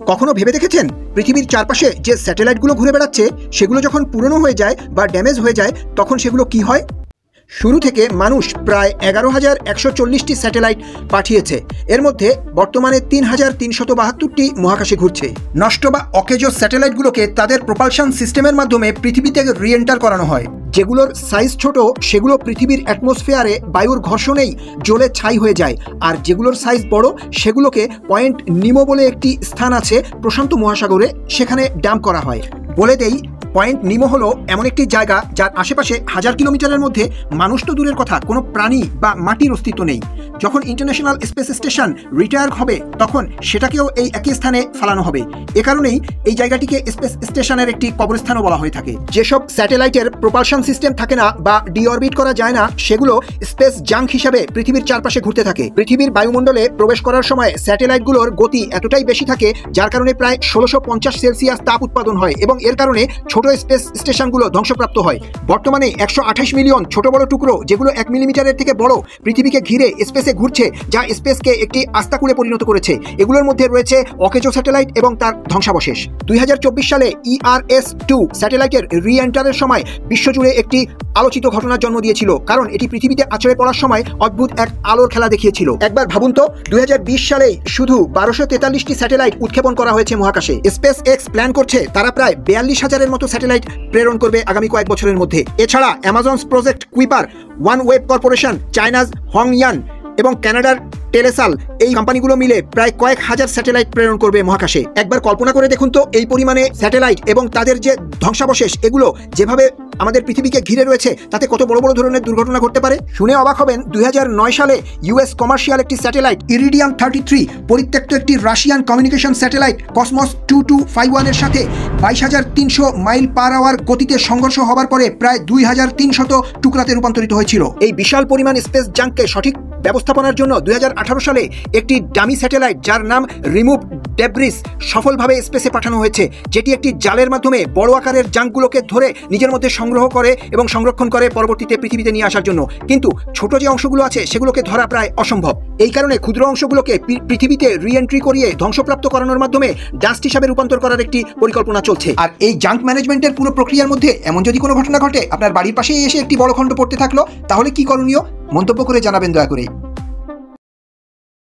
কখনো ভেবে দেখেছেন পৃথিবীর চারপাশে যে স্যাটেলাইটগুলো ঘুরে বেড়াচ্ছে সেগুলো যখন পুরনো হয়ে যায় বা ড্যামেজ হয়ে যায় তখন সেগুলো কি হয়? শুরু থেকে মানুষ প্রায় 11,140টি স্যাটেলাইট পাঠিয়েছে। এর মধ্যে বর্তমানে 3,372টি মহাকাশে ঘুরছে। নষ্ট বা অকেজো স্যাটেলাইটগুলোকে তাদের প্রোপালশন সিস্টেমের মাধ্যমে পৃথিবীতে রিএন্টার করানো হয়। যেগুলোর সাইজ ছোট সেগুলো পৃথিবীর অ্যাটমসফিয়ারে বায়ুর ঘর্ষণেই জ্বলে ছাই হয়ে যায়, আর যেগুলোর সাইজ বড় সেগুলোকে পয়েন্ট নিমো বলে একটি স্থান আছে প্রশান্ত মহাসাগরে, সেখানে ড্যাম্প করা হয়। বলে দেই, পয়েন্ট নিমো হলো এমন একটি জায়গা যার আশেপাশে 1000 কিলোমিটারের মধ্যে মানুষ তো দূরের কথা, কোনো প্রাণী বা মাটির অস্তিত্ব নেই। যখন ইন্টারন্যাশনাল স্পেস স্টেশন রিটায়ার হবে তখন সেটাকেও এই একই স্থানে ফেলানো হবে। এ কারণেই এই জায়গাটিকে স্পেস স্টেশনের একটি কবরস্থানও বলা হয়ে থাকে। যেসব স্যাটেলাইটের প্রোপালশন সিস্টেম থাকে না বা ডিঅরবিট করা যায় না সেগুলো স্পেস জাঙ্ক হিসাবে পৃথিবীর চারপাশে ঘুরতে থাকে। পৃথিবীর বায়ুমণ্ডলে প্রবেশ করার সময় স্যাটেলাইটগুলোর গতি এতটাই বেশি থাকে যার কারণে প্রায় 1650 সেলসিয়াস তাপ উৎপাদন হয় এবং এর কারণে ছোট স্পেস স্টেশনগুলো ধ্বংসপ্রাপ্ত হয়। বর্তমানে 128 মিলিয়ন ছোট বড় টুকরো যেগুলো 1 মিলিমিটারের থেকে বড় পৃথিবীকে ঘিরে স্পেসে ঘুরছে, যা স্পেসকে একটি আস্তাকুড়ে পরিণত করেছে। এগুলোর মধ্যে রয়েছে অকেজো স্যাটেলাইট এবং তার ধ্বংসাবশেষ। 2024 সালে ERS-2 স্যাটেলাইটের রিএন্টারের সময় বিশ্বজুড়ে একটি আলোচিত ঘটনার জন্ম দিয়েছিল, কারণ এটি পৃথিবীতে আছড়ে পড়ার সময় অদ্ভুত এক আলোর খেলা দেখিয়েছিল। একবার ভাবুন তো, 2020 সালে শুধু 1243টি স্যাটেলাইট উৎক্ষেপণ করা হয়েছে মহাকাশে। স্পেস এক্স প্ল্যান করছে তারা প্রায় 42,000-এর মতো স্যাটেলাইট প্রেরণ করবে আগামী কয়েক বছরের মধ্যে। এছাড়া Amazon's project Kuiper, OneWeb corporation, China's হংয়ান এবং কানাডার টেলেসাল, এই কোম্পানিগুলো মিলে প্রায় কয়েক হাজার স্যাটেলাইট প্রেরণ করবে মহাকাশে। একবার কল্পনা করে দেখুন তো, এই পরিমাণে স্যাটেলাইট এবং তাদের যে ধ্বংসাবশেষ এগুলো যেভাবে আমাদের পৃথিবীকে ঘিরে রয়েছে তাতে কত বড় বড় ধরনের দুর্ঘটনা ঘটতে পারে। শুনে অবাক হবেন, 2009 সালে ইউএস কমার্শিয়াল একটি স্যাটেলাইট ইরিডিয়াম 33 পরিত্যক্ত একটি রাশিয়ান কমিউনিকেশন স্যাটেলাইট কসমস 2251 এর সাথে 22,300 মাইল পার আওয়ার গতিতে সংঘর্ষ হবার পরে প্রায় 2,300 টুকরাতে রূপান্তরিত হয়েছিল। এই বিশাল পরিমাণ স্পেস জাঙ্ককে সঠিক ব্যবস্থাপনার জন্য 2018 সালে একটি ডামি স্যাটেলাইট যার নাম রিমুভ ডেব্রিস সফলভাবে স্পেসে পাঠানো হয়েছে, যেটি একটি জালের মাধ্যমে বড় আকারের জাঙ্কগুলোকে ধরে নিজের মধ্যে সংগ্রহ করে এবং সংরক্ষণ করে পরবর্তীতে পৃথিবীতে নিয়ে আসার জন্য। কিন্তু ছোট যে অংশগুলো আছে সেগুলোকে ধরা প্রায় অসম্ভব। এই কারণে ক্ষুদ্র অংশগুলোকে পৃথিবীতে রিএন্ট্রি করিয়ে ধ্বংসপ্রাপ্ত করানোর মাধ্যমে ডাস্ট হিসাবে রূপান্তর করার একটি পরিকল্পনা চলছে। আর এই জাঙ্ক ম্যানেজমেন্টের পুরো প্রক্রিয়ার মধ্যে এমন যদি কোনো ঘটনা ঘটে, আপনার বাড়ির পাশেই এসে একটি বড় খণ্ড পড়তে থাকলো, তাহলে কি করণীয়? মন্তব্য করে জানাবেন দয়া করে।